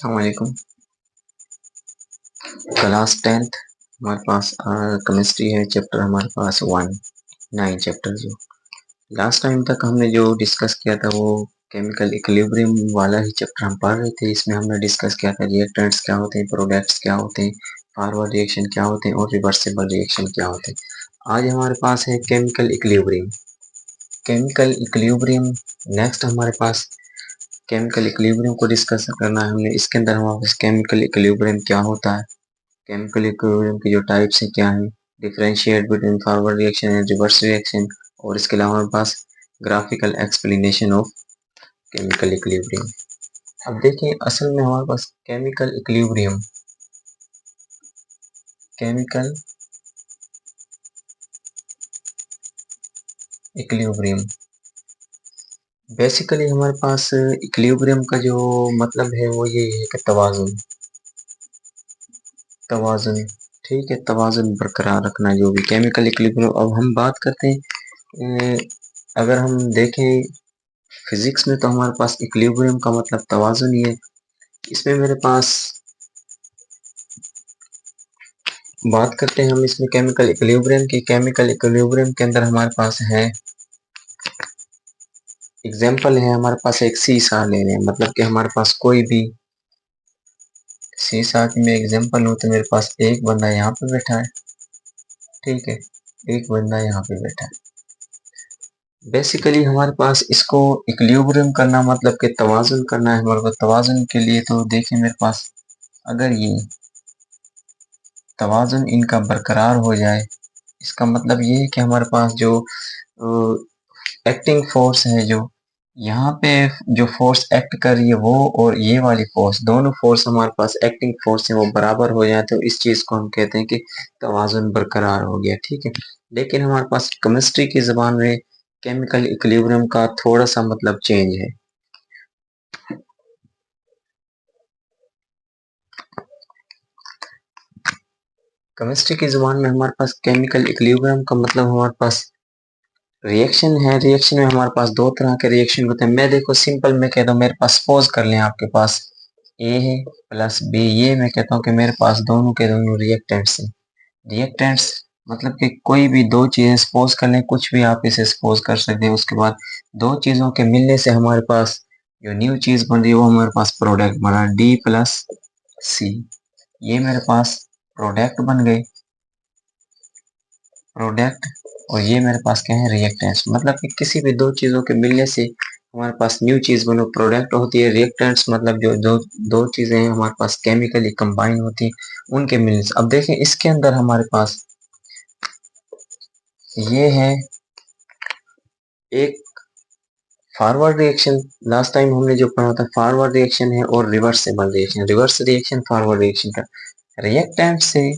अस्सलामुअलैकुम। Class 10th हमारे पास chemistry है। चैप्टर हमारे पास 9 चैप्टर। जो लास्ट टाइम तक हमने जो डिस्कस किया था वो केमिकल इक्विलिब्रियम वाला ही चैप्टर हम पढ़ रहे थे। इसमें हमने डिस्कस किया था रिएक्टेंट्स क्या होते हैं, प्रोडक्ट्स क्या होते हैं, फॉरवर्ड रिएक्शन क्या होते हैं और रिवर्सिबल रिएक्शन क्या होते हैं। आज हमारे पास है chemical equilibrium. Chemical equilibrium next हमारे पास केमिकल इक्विलिब्रियम को डिस्कस करना है हमने। इसके अंदर हमारे पास केमिकल इक्विलिब्रियम क्या होता है, केमिकल इक्विलिब्रियम की जो टाइप्स हैं क्या हैं, differentiate between forward reaction and reverse reaction, और इसके अलावा हमारे पास graphical explanation of chemical equilibrium. अब देखिए असल में हमारे पास केमिकल इक्विलिब्रियम बेसिकली हमारे पास इक्विलिब्रियम का जो मतलब है वो ये है कि तवाजुन। ठीक है, तवाजुन बरकरार रखना जो भी केमिकल इक्विलिब्रियम। अब हम बात करते हैं अगर हम देखें फिजिक्स में तो हमारे पास इक्विलिब्रियम का मतलब तवाजुन ही है। इसमें मेरे पास बात करते हैं हम इसमें केमिकल इक्विलिब्रियम की। केमिकल इक्विलिब्रियम के अंदर हमारे पास है एग्जांपल है, हमारे पास एक सीसा ले रहे हैं, मतलब कि हमारे पास कोई भी सीसा की मैं एग्जांपल हूँ तो मेरे पास एक बंदा यहाँ पे बैठा है, ठीक है, एक बंदा यहाँ पे बैठा है। बेसिकली हमारे पास इसको इक्विलिब्रियम करना मतलब कि तवाजुन करना है हमारे पास। तवाजुन के लिए तो देखिए मेरे पास अगर ये तवाजुन इनका बरकरार हो जाए, इसका मतलब ये है कि हमारे पास जो एक्टिंग फोर्स है, जो यहाँ पे जो फोर्स एक्ट कर रही है वो और ये वाली फोर्स, दोनों फोर्स हमारे पास एक्टिंग फोर्स है वो बराबर हो जाए तो इस चीज को हम कहते हैं कि तवाजुन बरकरार हो गया, ठीक है। लेकिन हमारे पास केमिस्ट्री की जबान में केमिकल इक्विलिब्रियम का थोड़ा सा मतलब चेंज है। केमिस्ट्री की जुबान में हमारे पास केमिकल इक्विलिब्रियम का मतलब हमारे पास रिएक्शन है। रिएक्शन में हमारे पास दो तरह के रिएक्शन होते हैं। मैं देखो सिंपल मैं कहता हूँ, मेरे पास सपोज कर लें आपके पास ए है प्लस बी, ये मैं कहता हूँ कि मेरे पास दोनों के दोनों रिएक्टेंट्स हैं। रिएक्टेंट्स मतलब कि कोई भी दो चीजें सपोज कर लें, कुछ भी आप इसे सपोज कर सकते हैं। उसके बाद दो चीजों के मिलने से हमारे पास जो न्यू चीज बन रही है वो हमारे पास प्रोडक्ट बना डी प्लस सी। ये मेरे पास प्रोडक्ट बन गए, प्रोडक्ट, और ये मेरे पास क्या है, रिएक्टेंट्स। मतलब कि किसी भी दो चीजों के मिलने से हमारे पास न्यू चीज बनो प्रोडक्ट होती है। रिएक्टेंट्स मतलब जो दो चीजें हैं हमारे पास केमिकली कंबाइन होती हैं उनके मिलने से। अब देखें इसके अंदर हमारे पास ये है एक फॉरवर्ड रिएक्शन। लास्ट टाइम हमने जो पढ़ा था फॉरवर्ड रिएक्शन है और reversible reaction. Reverse reaction forward reaction का रिएक्टेंट से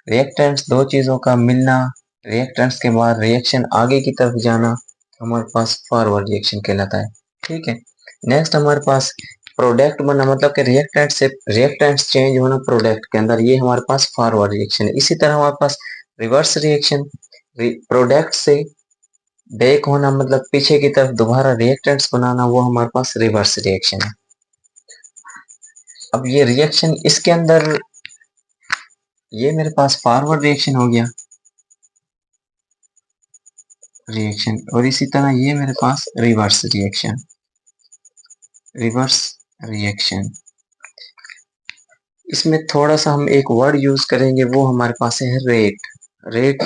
रिएक्टेंट्स दो चीजों का मिलना, रिएक्टेंट्स के बाद रिएक्शन आगे की तरफ जाना हमारे पास फॉरवर्ड रिएक्शन कहलाता है, ठीक है। नेक्स्ट हमारे पास प्रोडक्ट बना, मतलब कि रिएक्टेंट से रिएक्टेंट्स चेंज होना प्रोडक्ट के अंदर, ये हमारे पास फॉरवर्ड रिएक्शन है। इसी तरह हमारे पास रिवर्स रिएक्शन, प्रोडक्ट से बैक होना मतलब पीछे की तरफ दोबारा रिएक्टेंट्स बनाना, वो हमारे पास रिवर्स रिएक्शन है। अब ये रिएक्शन इसके अंदर ये मेरे पास फॉरवर्ड रिएक्शन हो गया रिएक्शन, और इसी तरह ये मेरे पास रिवर्स रिएक्शन। इसमें थोड़ा सा हम एक वर्ड यूज करेंगे, वो हमारे पास है रेट। रेट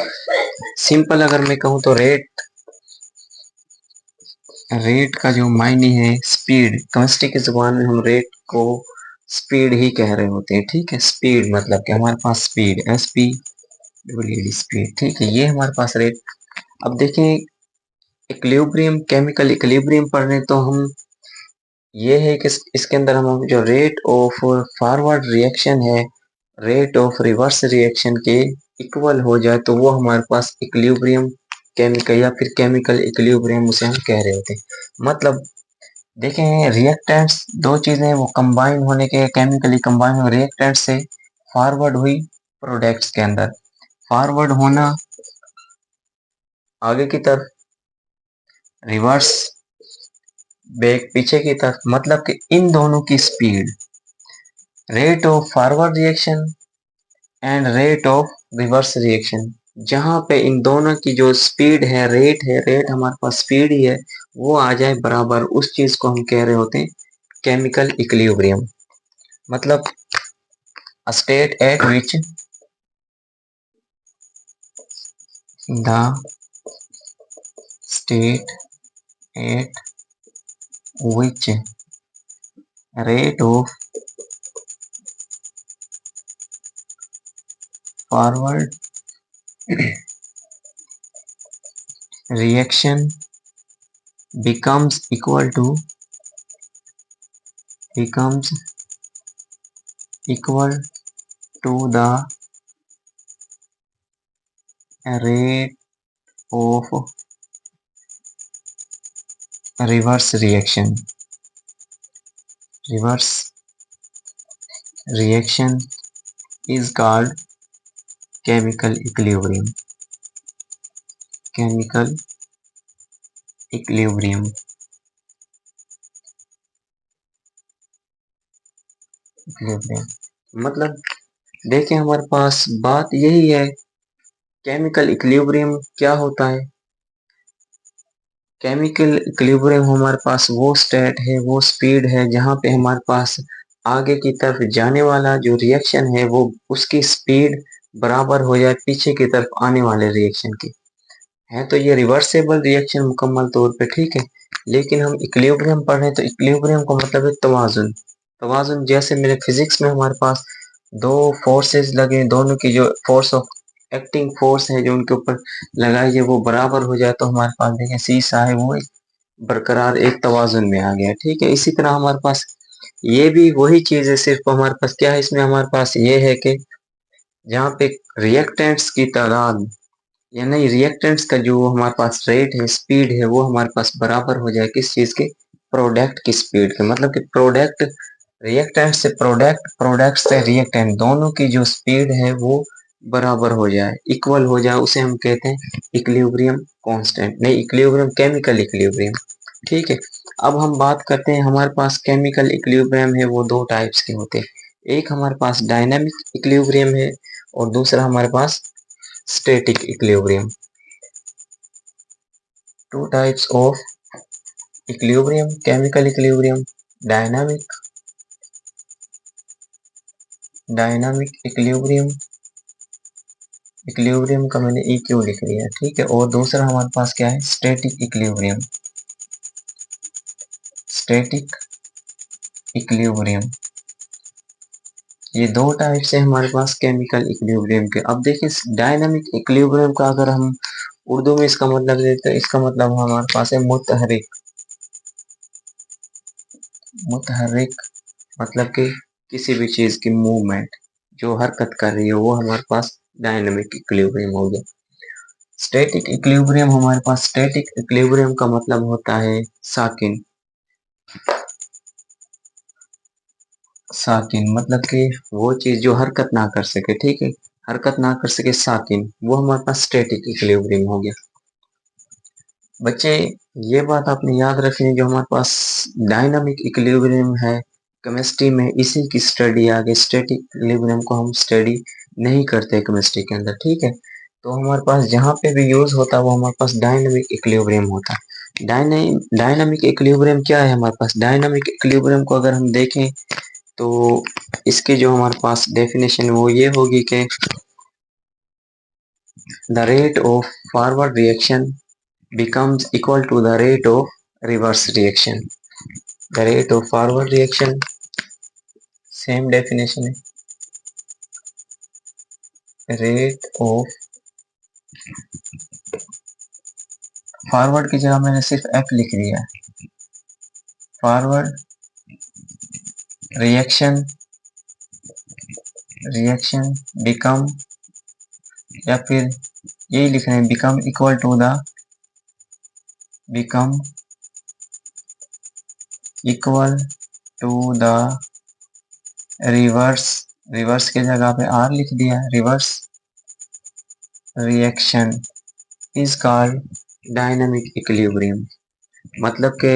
सिंपल अगर मैं कहूँ तो रेट का जो मायने है स्पीड। केमिस्ट्री की जुबान में हम रेट को स्पीड ही कह रहे होते हैं, ठीक है। स्पीड मतलब कि हमारे पास speed S P W D speed, ठीक है, ये हमारे पास रेट। अब देखें इक्विलिब्रियम, केमिकल इक्विलिब्रियम पढ़ रहे तो हम ये है कि इसके अंदर हम जो रेट ऑफ फॉरवर्ड रिएक्शन है रेट ऑफ रिवर्स रिएक्शन के इक्वल हो जाए तो वो हमारे पास इक्विलिब्रियम केमिकल या फिर केमिकल इक्विलिब्रियम उसे हम कह रहे होते हैं। मतलब देखें रिएक्टेंट्स दो चीजें वो कंबाइन होने के, केमिकली कंबाइन हो रिएक्टेंट से फॉरवर्ड हुई प्रोडक्ट्स के अंदर, फॉरवर्ड होना आगे की तरफ, रिवर्स बैक पीछे की तरफ, मतलब कि इन दोनों की speed rate of forward reaction and rate of reverse reaction, जहां पे इन दोनों की जो स्पीड है, रेट हमारे पास स्पीड ही है, वो आ जाए बराबर, उस चीज को हम कह रहे होते हैं केमिकल इक्विलिब्रियम। मतलब a state at which the state at which rate of forward reaction becomes becomes equal to the rate of reverse reaction. Reverse reaction is called chemical equilibrium. Chemical equilibrium. Equilibrium. मतलब देखिए हमारे पास बात यही है, chemical equilibrium क्या होता है। Chemical equilibrium हमारे पास वो स्टेट है, वो स्पीड है, जहां पे हमारे पास आगे की तरफ जाने वाला जो रिएक्शन है वो उसकी स्पीड बराबर हो जाए पीछे की तरफ आने वाले रिएक्शन की। है तो ये रिवर्सेबल रिएक्शन मुकम्मल तौर पे, ठीक है। लेकिन हम इक्विलिब्रियम पढ़ रहे हैं तो इक्विलिब्रियम का मतलब है तवाजुन। तवाजुन जैसे मेरे फिजिक्स में हमारे पास दो फोर्सेस लगे, दोनों की जो फोर्स ऑफ एक्टिंग फोर्स है जो उनके ऊपर लगाई है वो बराबर हो जाए तो हमारे पास देखें सीसा है वो बरकरार एक तवाजुन में आ गया, ठीक है। इसी तरह हमारे पास ये भी वही चीज है, सिर्फ हमारे पास क्या है, इसमें हमारे पास ये है कि जहाँ पे रिएक्टेंट्स की तादाद या नहीं, रिएक्टेंट्स का जो हमारे पास रेट है, स्पीड है, वो हमारे पास बराबर हो जाए किस चीज के, प्रोडक्ट की स्पीड के। मतलब कि प्रोडक्ट रिएक्टेंट से प्रोडक्ट, प्रोडक्ट से रिएक्टेंट, दोनों की जो स्पीड है वो बराबर हो जाए, इक्वल हो जाए, उसे हम कहते हैं इक्विलिब्रियम कांस्टेंट, नहीं इक्विलिब्रियम, केमिकल इक्विलिब्रियम, ठीक है। अब हम बात करते हैं, हमारे पास केमिकल इक्विलिब्रियम है वो दो टाइप्स के होते हैं। एक हमारे पास डायनामिक इक्विलिब्रियम है और दूसरा हमारे पास static equilibrium. Two types of equilibrium: chemical equilibrium, dynamic dynamic equilibrium, equilibrium का मैंने EQ लिख दिया, ठीक है। और दूसरा हमारे पास क्या है, static equilibrium, static equilibrium। ये दो टाइप से हमारे पास केमिकल इक्विलिब्रियम के। अब देखिए डायनामिक इक्विलिब्रियम का अगर हम उर्दू में इसका मतलब देते हैं, इसका मतलब हमारे पास है मुतहरिक। मुतहरिक मतलब कि किसी भी चीज की मूवमेंट जो हरकत कर रही है वो हमारे पास डायनामिक इक्विलिब्रियम हो गया। स्टैटिक इक्विलिब्रियम, हमारे पास स्टैटिक इक्विलिब्रियम का मतलब होता है साकिन। साकिन मतलब कि वो चीज जो हरकत ना कर सके, ठीक है, हरकत ना कर सके, साकिन, वो हमारे पास स्टैटिक इक्विलिब्रियम हो गया। बच्चे ये बात आपने याद रखनी है, जो हमारे पास डायनामिक इक्विलिब्रियम है केमिस्ट्री में, इसी की स्टडी आगे स्टैटिक इक्विलिब्रियम को हम स्टडी नहीं करते केमिस्ट्री के अंदर, ठीक है। तो हमारे पास जहाँ पे भी यूज होता है वो हमारे पास डायनामिक इक्विलिब्रियम होता है। डायनामिक इक्विलिब्रियम क्या है हमारे पास, डायनामिक इक्विलिब्रियम को अगर हम देखें तो इसके जो हमारे पास डेफिनेशन वो ये होगी कि the rate of forward reaction becomes equal to the rate of reverse reaction. The rate of forward reaction, same definition है, rate of फॉरवर्ड की जगह मैंने सिर्फ एफ लिख दिया है, फॉरवर्ड रिएक्शन, रिएक्शन बिकम, या फिर यही लिख रहे हैं become equal to the, become equal to the reverse, reverse की जगह पे आर लिख दिया, reverse reaction is called dynamic equilibrium. मतलब कि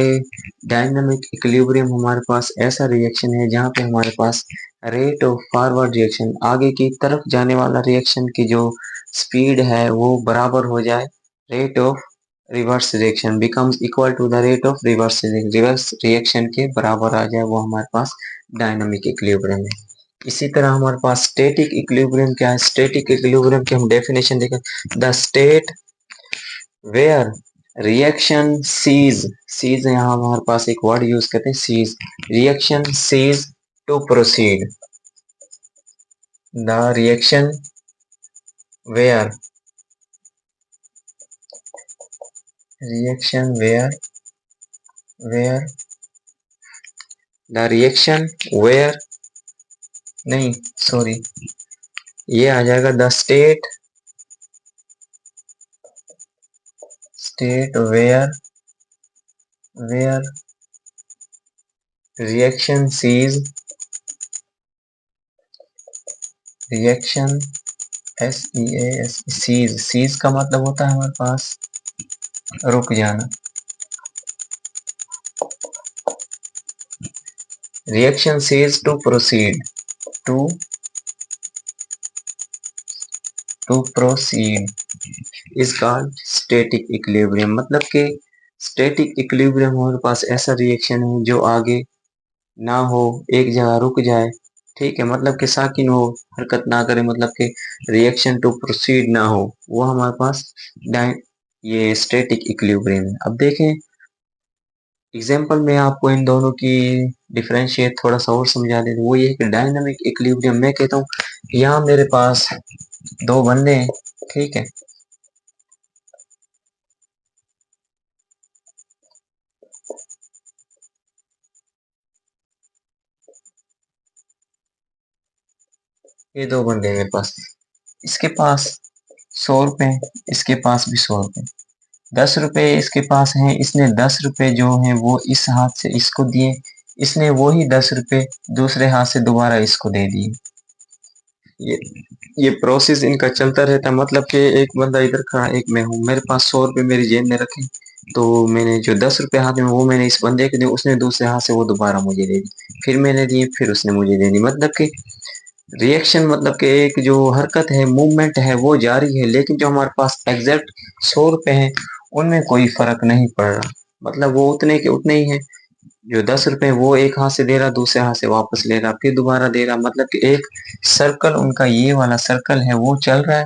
डायनामिक इक्विलिब्रियम हमारे पास ऐसा रिएक्शन है जहाँ पे हमारे पास रेट ऑफ फॉरवर्ड रिएक्शन, आगे की तरफ जाने वाला रिएक्शन की जो स्पीड है वो बराबर हो जाए rate of reverse reaction becomes equal to the rate of reverse reaction के बराबर आ जाए, वो हमारे पास डायनामिक इक्विलिब्रियम है। इसी तरह हमारे पास स्टैटिक इक्विलिब्रियम क्या है? स्टैटिक इक्विलिब्रियम की हम डेफिनेशन देखें, the state where reaction ceases यहाँ हमारे पास एक वर्ड यूज करते हैं ceases, reaction ceases to proceed, the reaction where reaction where the reaction where नहीं सॉरी, ये आ जाएगा the state where reaction reaction ceases का मतलब होता है हमारे पास रुक जाना, reaction ceases to proceed to proceed is called static equilibrium. मतलब कि स्टैटिक इक्विलिब्रियम हमारे पास ऐसा रिएक्शन है जो आगे ना हो, एक जगह रुक जाए, ठीक है, मतलब कि साकिन हो, हरकत ना करे, मतलब कि रिएक्शन टू प्रोसीड ना हो, वो हमारे पास ये स्टैटिक इक्विलिब्रियम है। अब देखें एग्जांपल में आपको इन दोनों की डिफरेंशिएट थोड़ा सा और समझा दें, वो ये कि डायनामिक इक्विलिब्रियम मैं कहता हूँ यहाँ मेरे पास दो बंदे हैं, ठीक है, ये दो बंदे हैं मेरे पास, इसके पास 100 रुपए, इसके पास भी 100 रुपए, 10 रुपए इसके पास हैं, इसने 10 रुपए जो हैं वो इस हाथ से इसको दिए, इसने वही 10 रुपए दूसरे हाथ से दोबारा इसको दे दिए। ये ये प्रोसेस इनका चलता रहता है, मतलब कि एक बंदा इधर खड़ा, एक मैं हूँ, मेरे पास 100 रुपए मेरी जेब में रखे, तो मैंने जो 10 रुपए हाथ में वो मैंने इस बंदे को दिए, उसने दूसरे हाथ से वो दोबारा मुझे दे दी, फिर मैंने दिए, फिर उसने मुझे दे दी, मतलब कि रिएक्शन, मतलब कि एक जो हरकत है, मूवमेंट है, वो जारी है, लेकिन जो हमारे पास एग्जैक्ट 100 रुपए हैं उनमें कोई फर्क नहीं पड़ रहा, मतलब वो उतने के उतने ही हैं। जो 10 रुपए वो एक हाथ से दे रहा, दूसरे हाथ से वापस ले रहा, फिर दोबारा दे रहा, मतलब कि एक सर्कल उनका ये वाला सर्कल है वो चल रहा है,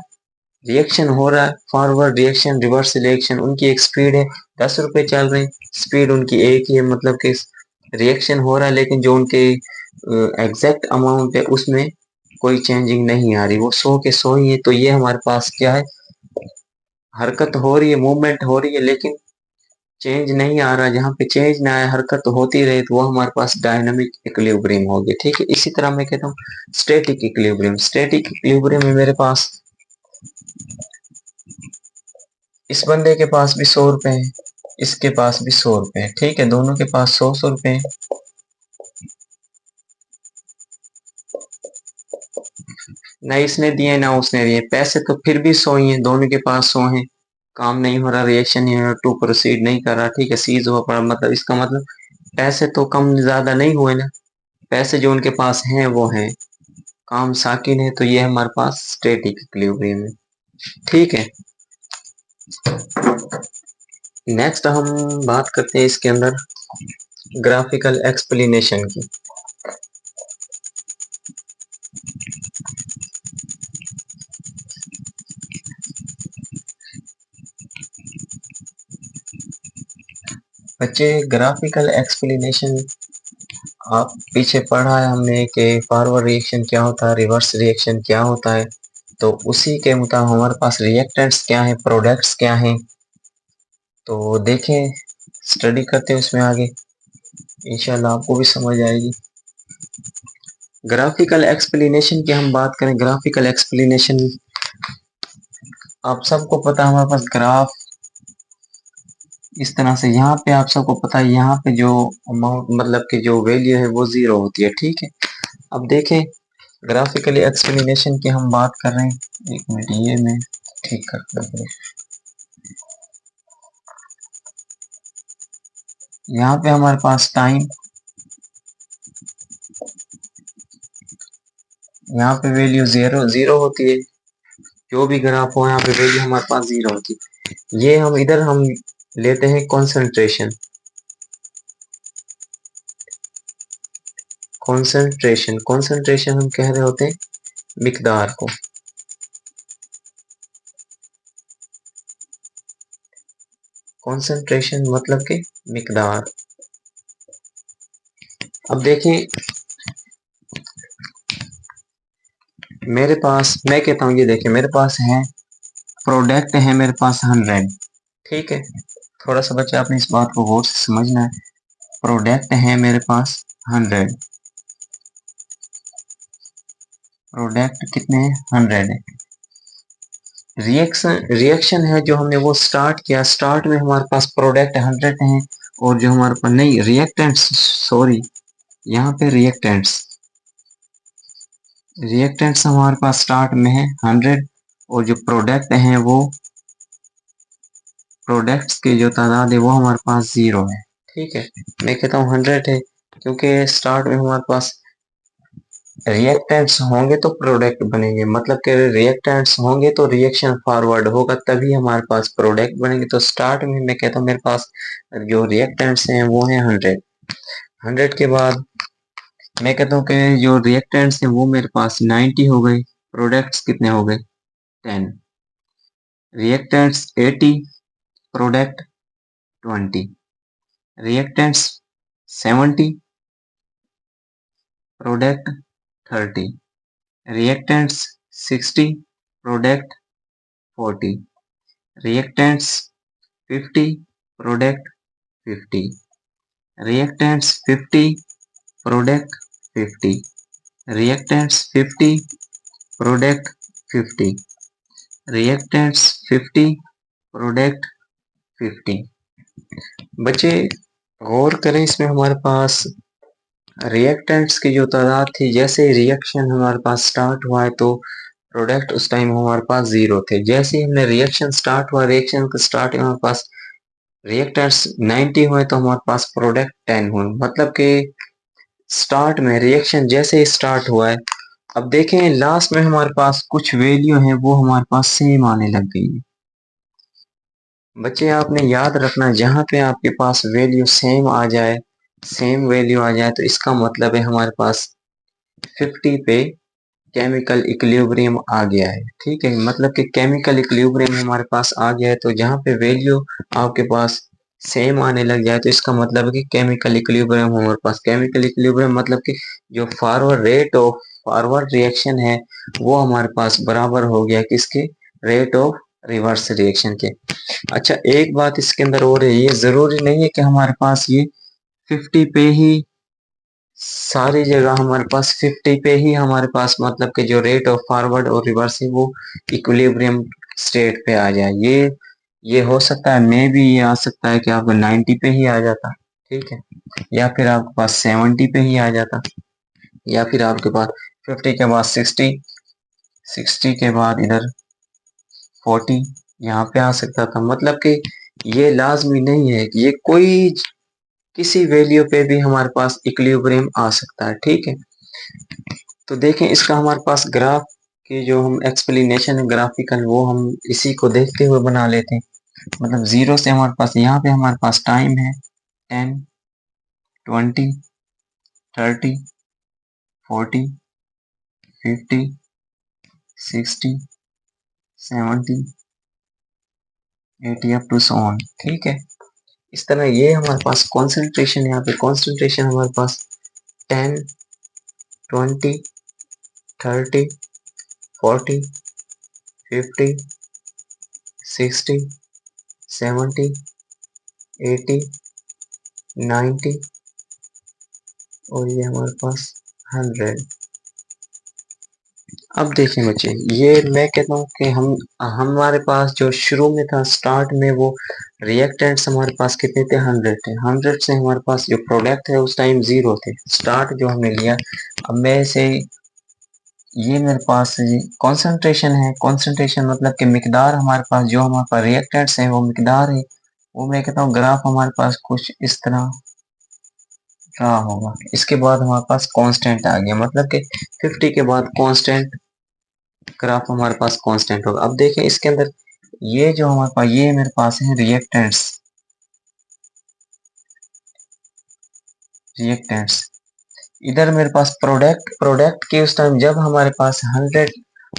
रिएक्शन हो रहा है, फॉरवर्ड रिएक्शन रिवर्स रिएक्शन, उनकी एक स्पीड है, 10 रुपए चल रहे हैं, स्पीड उनकी एक ही है, मतलब कि रिएक्शन हो रहा है, लेकिन जो उनके एग्जैक्ट अमाउंट है उसमें कोई चेंजिंग नहीं आ रही, वो 100 के 100 ही है। तो ये हमारे पास क्या है, हरकत हो रही है, मूवमेंट हो रही है, लेकिन चेंज नहीं आ रहा, जहाँ पे चेंज ना आए, हरकत होती रहे, तो वो हमारे पास डायनामिक इक्विलिब्रियम हो गया, ठीक है। इसी तरह मैं कहता हूँ स्टैटिक इक्विलिब्रियम, स्टैटिक इक्विलिब्रियम में मेरे पास इस बंदे के पास भी 100 रुपए हैं, इसके पास भी 100 रुपए हैं, ठीक है, दोनों के पास 100 100 रुपए हैं, ना इसने दिए ना उसने दिए, पैसे तो फिर भी 100 ही हैं, दोनों के पास 100 हैं, काम नहीं हो रहा, रिएक्शन नहीं हो रहा, टू प्रोसीड नहीं कर रहा, ठीक है, सीज हुआ पड़ा, मतलब इसका मतलब पैसे तो कम ज्यादा नहीं हुए ना, पैसे जो उनके पास हैं वो हैं, काम साकिन है, तो ये हमारे पास स्टैटिक इक्विलिब्रियम है, ठीक है। नेक्स्ट हम बात करते हैं इसके अंदर ग्राफिकल एक्सप्लेनेशन की। बच्चे ग्राफिकल एक्सप्लेनेशन आप पीछे पढ़ा है हमने कि फॉरवर्ड रिएक्शन क्या होता है, रिवर्स रिएक्शन क्या होता है, तो उसी के मुताबिक हमारे पास रिएक्टेंट्स क्या है, प्रोडक्ट्स क्या हैं, तो देखें, स्टडी करते हैं उसमें आगे, इंशाल्लाह आपको भी समझ आएगी। ग्राफिकल एक्सप्लेनेशन की हम बात करें, ग्राफिकल एक्सप्लेनेशन आप सबको पता है, हमारे पास ग्राफ इस तरह से, यहाँ पे आप सबको पता है, यहाँ पे जो अमाउंट, मतलब कि जो वैल्यू है वो 0 होती है, ठीक है। अब देखें ग्राफिकली एक्सप्लेनेशन की हम बात कर रहे हैं, एक मिनट ये मैं ठीक करता हूँ, यहाँ पे हमारे पास टाइम यहाँ पे वैल्यू जीरो जीरो होती है, जो भी ग्राफ हो यहाँ पे वैल्यू हमारे पास जीरो होती है। ये हम इधर हम लेते हैं कॉन्सेंट्रेशन, कॉन्सेंट्रेशन कॉन्सेंट्रेशन हम कह रहे होते हैं मिकदार को। कॉन्सेंट्रेशन मतलब कि मिकदार। अब देखें मेरे पास, मैं कहता हूँ ये देखें मेरे पास है प्रोडक्ट है मेरे पास 100, ठीक है। थोड़ा सा बच्चे आपने इस बात को गौर से समझना है। प्रोडक्ट है मेरे पास 100, प्रोडक्ट कितने हैं 100 है। रिएक्शन है जो हमने वो स्टार्ट किया, स्टार्ट में हमारे पास प्रोडक्ट 100 है, और जो हमारे पास नहीं रिएक्टेंट्स, सॉरी यहाँ पे रिएक्टेंट्स हमारे पास स्टार्ट में है 100, और जो प्रोडक्ट हैं वो प्रोडक्ट्स की जो तादाद है वो हमारे पास 0 है, ठीक है। मैं कहता हूँ 100 है क्योंकि स्टार्ट में हमारे पास रिएक्टेंट्स होंगे तो प्रोडक्ट बनेंगे, मतलब कि रिएक्टेंट्स होंगे तो रिएक्शन फॉरवर्ड होगा तभी हमारे पास प्रोडक्ट बनेंगे। तो स्टार्ट में मैं कहता हूँ मेरे पास जो रिएक्टेंट्स हैं वो हैं 100। 100 के बाद मैं कहता हूँ कि जो रिएक्टेंट्स हैं वो मेरे पास 90 हो गए, प्रोडक्ट्स कितने हो गए 10, reactants 80, product 20, reactants 70, product 30, reactants 60, product 40, reactants 50, product 50, reactants 50, product 50, reactants 50, product 50, reactants 50, product 50। बच्चे गौर करें इसमें हमारे पास रिएक्टेंट्स की जो तादाद थी, जैसे रिएक्शन हमारे पास स्टार्ट हुआ है तो प्रोडक्ट उस टाइम हमारे पास 0 थे। जैसे ही हमने रिएक्शन स्टार्ट हुआ, रिएक्शन का स्टार्ट हमारे पास रिएक्टेंट्स 90 हुए तो हमारे पास प्रोडक्ट 10 हुए, मतलब कि स्टार्ट में रिएक्शन जैसे ही स्टार्ट हुआ है। अब देखें लास्ट में हमारे पास कुछ वैल्यू है वो हमारे पास सेम आने लग गई है। बच्चे आपने याद रखना, जहां पे आपके पास वैल्यू सेम आ जाए, सेम वैल्यू आ जाए तो इसका मतलब है हमारे पास 50 पे केमिकल इक्विलिब्रियम आ गया है, ठीक है। मतलब कि केमिकल इक्विलिब्रियम हमारे पास आ गया है, तो जहाँ पे वैल्यू आपके पास सेम आने लग जाए तो इसका मतलब है कि केमिकल इक्विलिब्रियम हमारे पास, केमिकल इक्विलिब्रियम मतलब कि जो forward rate of forward reaction है वो हमारे पास बराबर हो गया किसके, रेट ऑफ रिवर्स रिएक्शन के। अच्छा एक बात इसके अंदर और है, ये जरूरी नहीं है कि हमारे पास ये 50 पे ही सारी जगह हमारे पास 50 पे ही हमारे पास मतलब कि जो रेट ऑफ फॉरवर्ड और रिवर्स है वो इक्विलिब्रियम स्टेट पे आ जाए। ये हो सकता है, मे भी ये आ सकता है कि आपको 90 पे ही आ जाता, ठीक है, या फिर आपके पास 70 पे ही आ जाता, या फिर आपके पास 50 के बाद 60, 60 के बाद इधर 40 यहाँ पे आ सकता था। मतलब कि ये लाजमी नहीं है कि ये कोई किसी वैल्यू पे भी हमारे पास इक्विलिब्रियम आ सकता है, ठीक है। तो देखें इसका हमारे पास ग्राफ की जो हम एक्सप्लेनेशन है ग्राफिकल, वो हम इसी को देखते हुए बना लेते हैं। मतलब 0 से हमारे पास यहाँ पे हमारे पास टाइम है 10, 20, 30, 40, 50, 60, 70, 80 अप टू सो ऑन, ठीक है। इस तरह ये हमारे पास कॉन्सेंट्रेशन, यहाँ पे कॉन्सेंट्रेशन हमारे पास 10, 20, 30, 40, 50, 60, 70, 80, 90 और ये हमारे पास 100। अब देखें बच्चे, ये मैं कहता हूँ कि हम हमारे पास जो शुरू में था स्टार्ट में वो रिएक्टेंट्स हमारे पास कितने थे 100 थे, 100 से हमारे पास जो प्रोडक्ट है उस टाइम 0 थे, स्टार्ट जो हमने लिया। अब मैं से ये मेरे पास कॉन्सेंट्रेशन है, कॉन्सेंट्रेशन मतलब कि मिकदार हमारे पास जो हमारे पास रिएक्टेंट्स हैं वो मिकदार है, वो मैं कहता हूँ ग्राफ हमारे पास कुछ इस तरह रहा होगा। इसके बाद हमारे पास कांस्टेंट आ गया, मतलब कि 50 के बाद कांस्टेंट ग्राफ हमारे पास कांस्टेंट होगा। अब देखें इसके अंदर ये जो हमारे पास ये मेरे पास है रिएक्टेंट्स, रिएक्टेंट्स इधर मेरे पास प्रोडक्ट के उस टाइम जब हमारे पास 100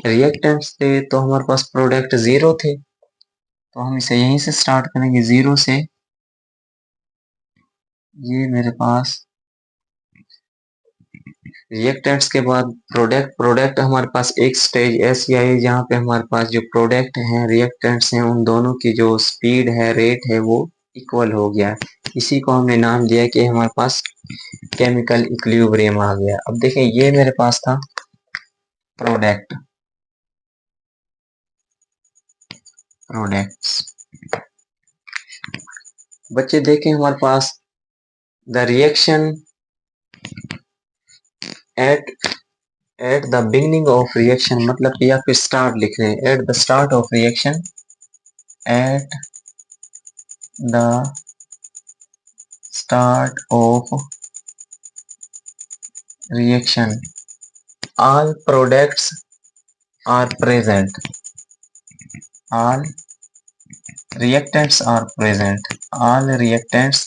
रिएक्टेंट्स थे तो हमारे पास प्रोडक्ट 0 थे, तो हम इसे यहीं से स्टार्ट करेंगे 0 से। ये मेरे पास रिएक्टेंट्स के बाद प्रोडक्ट हमारे पास एक स्टेज ऐसी आई जहाँ पे हमारे पास जो प्रोडक्ट हैं रिएक्टेंट्स हैं उन दोनों की जो स्पीड है रेट है वो इक्वल हो गया। इसी को हमने नाम दिया कि हमारे पास केमिकल इक्विलिब्रियम आ गया। अब देखें ये मेरे पास था प्रोडक्ट, प्रोडक्ट्स। बच्चे देखें हमारे पास the reaction at at the beginning of reaction, मतलब या फिर स्टार्ट लिख रहे हैं, at the start of reaction, at the start of reaction all products are present, all reactants are present, all reactants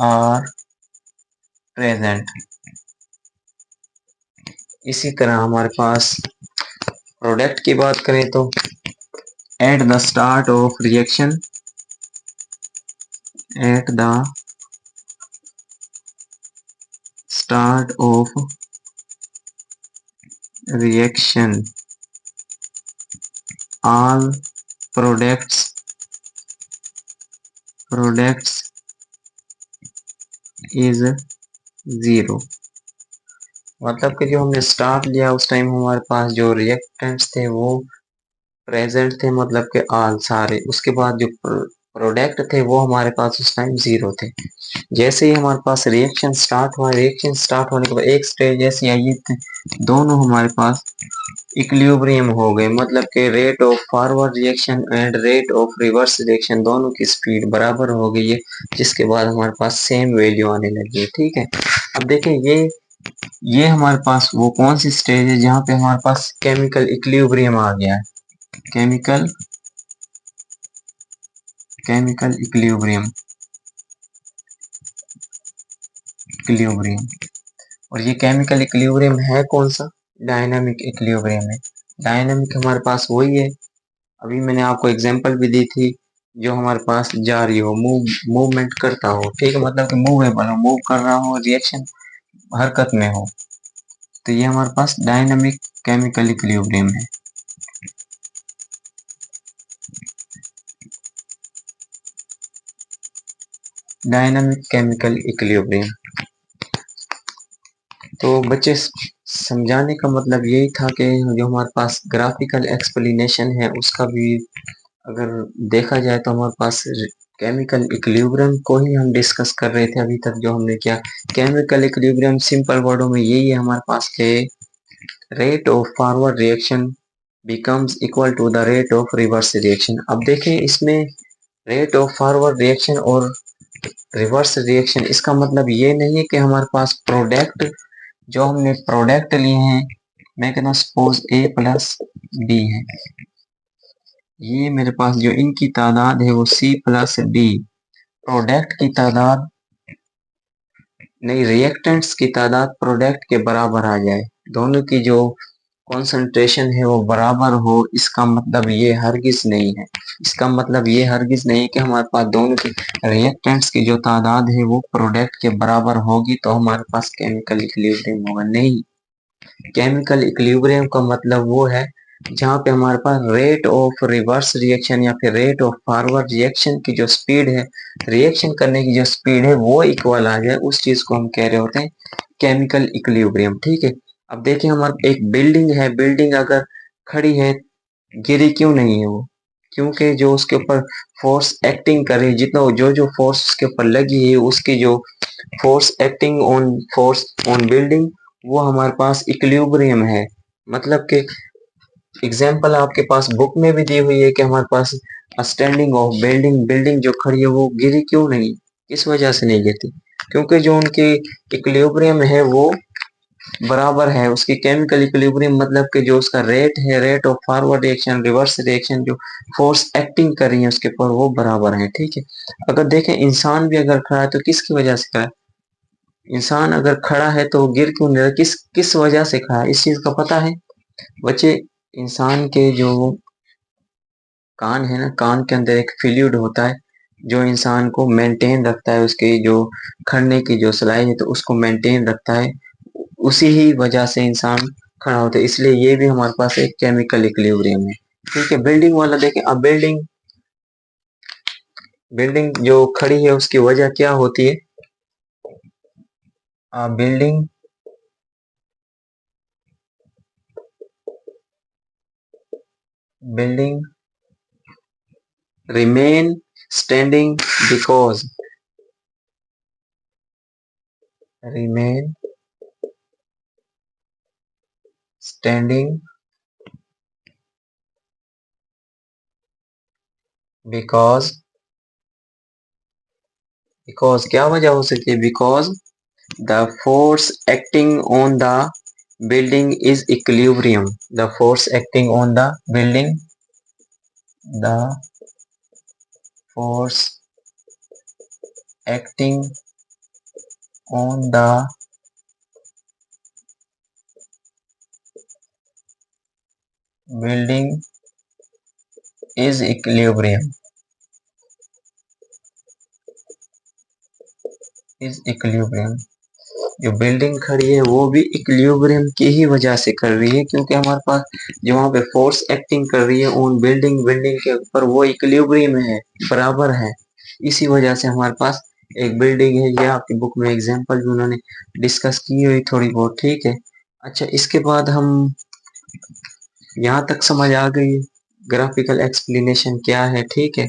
are present। इसी तरह हमारे पास product की बात करें तो at the start of reaction, at the start of reaction all products is 0। मतलब कि जो हमने स्टार्ट लिया उस टाइम हमारे पास जो रिएक्टेंट्स थे वो प्रेजेंट थे, मतलब कि आल सारे। उसके बाद जो प्रोडक्ट थे वो हमारे पास उस टाइम 0 थे। जैसे ही हमारे पास रिएक्शन स्टार्ट हुआ, रिएक्शन स्टार्ट होने के बाद एक स्टेज ऐसी आई थी दोनों हमारे पास इक्विलिब्रियम हो गए, मतलब कि rate of forward reaction and rate of reverse reaction दोनों की स्पीड बराबर हो गई है, जिसके बाद हमारे पास सेम वैल्यू आने लगी है। ठीक है, अब देखें ये हमारे पास वो कौन सी स्टेज है जहाँ पे हमारे पास केमिकल इक्विलिब्रियम आ गया है, केमिकल इक्विलिब्रियम, और ये केमिकल इक्विलिब्रियम है कौन सा, डायनामिक इक्विलिब्रियम है। डायनामिक हमारे पास वही है, अभी मैंने आपको एग्जांपल भी दी थी, जो हमारे पास जारी हो, मूवमेंट करता हो, ठीक है, मतलब कि मूवेबल हो, मूव कर रहा हो, रिएक्शन हरकत में हो, तो ये हमारे पास डायनामिक केमिकल इक्विलिब्रियम है। Dynamic chemical equilibrium. तो बच्चे समझाने का मतलब यही था कि जो हमारे पास ग्राफिकल एक्सप्लेनेशन है उसका भी अगर देखा जाए तो हमारे पास केमिकल इक्विलिब्रियम को ही हम डिस्कस कर रहे थे अभी तक। जो हमने किया केमिकल इक्विलिब्रियम सिंपल वर्डों में यही है हमारे पास के rate of forward reaction becomes equal to the rate of reverse reaction. अब देखें इसमें रेट ऑफ फॉरवर्ड रिएक्शन और रिवर्स रिएक्शन, इसका मतलब ये नहीं है कि हमारे पास प्रोडक्ट जो हमने प्रोडक्ट लिए हैं, मैं कहता हूँ सपोज ए प्लस बी है, ये मेरे पास जो इनकी तादाद है वो सी प्लस डी, प्रोडक्ट की तादाद नहीं रिएक्टेंट्स की तादाद प्रोडक्ट के बराबर आ जाए, दोनों की जो कॉन्सेंट्रेशन है वो बराबर हो, इसका मतलब ये हरगिज नहीं है, इसका मतलब ये हरगिज नहीं है कि हमारे पास दोनों की रिएक्टेंट्स की जो तादाद है वो प्रोडक्ट के बराबर होगी तो हमारे पास केमिकल इक्विलिब्रियम होगा, नहीं। केमिकल इक्विलिब्रियम का मतलब वो है जहाँ पे हमारे पास रेट ऑफ रिवर्स रिएक्शन या फिर रेट ऑफ फॉरवर्ड रिएक्शन की जो स्पीड है, रिएक्शन करने की जो स्पीड है वो इक्वल आ जाए, उस चीज को हम कह रहे होते हैं केमिकल इक्विलिब्रियम। ठीक है, अब देखिए हमारे एक बिल्डिंग है, बिल्डिंग अगर खड़ी है, गिरी क्यों नहीं है वो, क्योंकि जो उसके ऊपर फोर्स एक्टिंग करे, जितना जो जो फोर्स उसके ऊपर लगी है उसकी जो फोर्स एक्टिंग ऑन बिल्डिंग वो हमारे पास इक्विलिब्रियम है। मतलब कि एग्जाम्पल आपके पास बुक में भी दी हुई है कि हमारे पास स्टैंडिंग ऑफ बिल्डिंग, बिल्डिंग जो खड़ी है वो गिरी क्यों नहीं, किस वजह से नहीं गिरती, क्योंकि जो उनकी इक्विलिब्रियम है वो बराबर है। उसकी केमिकल इक्विलिब्रियम मतलब कि जो उसका रेट है, rate of forward reaction, reverse reaction, जो फोर्स एक्टिंग कर रही है उसके ऊपर, वो बराबर है। ठीक है, अगर देखें इंसान भी अगर खड़ा है तो किसकी वजह से खड़ा है, इंसान अगर खड़ा है तो गिर क्यों नहीं रहा, किस किस वजह से खड़ा है, इस चीज का पता है बच्चे। इंसान के जो कान है ना, कान के अंदर एक फ्लूइड होता है जो इंसान को मेंटेन रखता है, उसके जो खड़ने की जो सलाई है तो उसको मेंटेन रखता है, उसी ही वजह से इंसान खड़ा होता है। इसलिए ये भी हमारे पास एक केमिकल इक्विलिब्रियम है। ठीक है, बिल्डिंग वाला देखें, अब बिल्डिंग बिल्डिंग जो खड़ी है उसकी वजह क्या होती है, building building remain standing because remain standing because क्या वजह हो सकती है, because the force acting on the building is equilibrium, the force acting on the building, the force acting on the building is equilibrium, is equilibrium। जो building खड़ी है वो भी इक्विलिब्रियम की ही वजह से कर रही है, क्योंकि हमारे पास जो वहाँ पे फोर्स एक्टिंग कर रही है उन बिल्डिंग बिल्डिंग के ऊपर, वो इक्विलिब्रियम है, बराबर है। इसी वजह से हमारे पास एक बिल्डिंग है। ये आपकी बुक में एग्जांपल भी उन्होंने डिस्कस की हुई थोड़ी बहुत। ठीक है, अच्छा इसके बाद हम यहाँ तक समझ आ गई ग्राफिकल एक्सप्लेनेशन क्या है। ठीक है,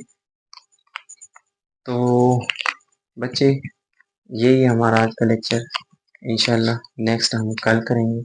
तो बच्चे यही हमारा आज का लेक्चर, इंशाल्लाह नेक्स्ट हम कल करेंगे।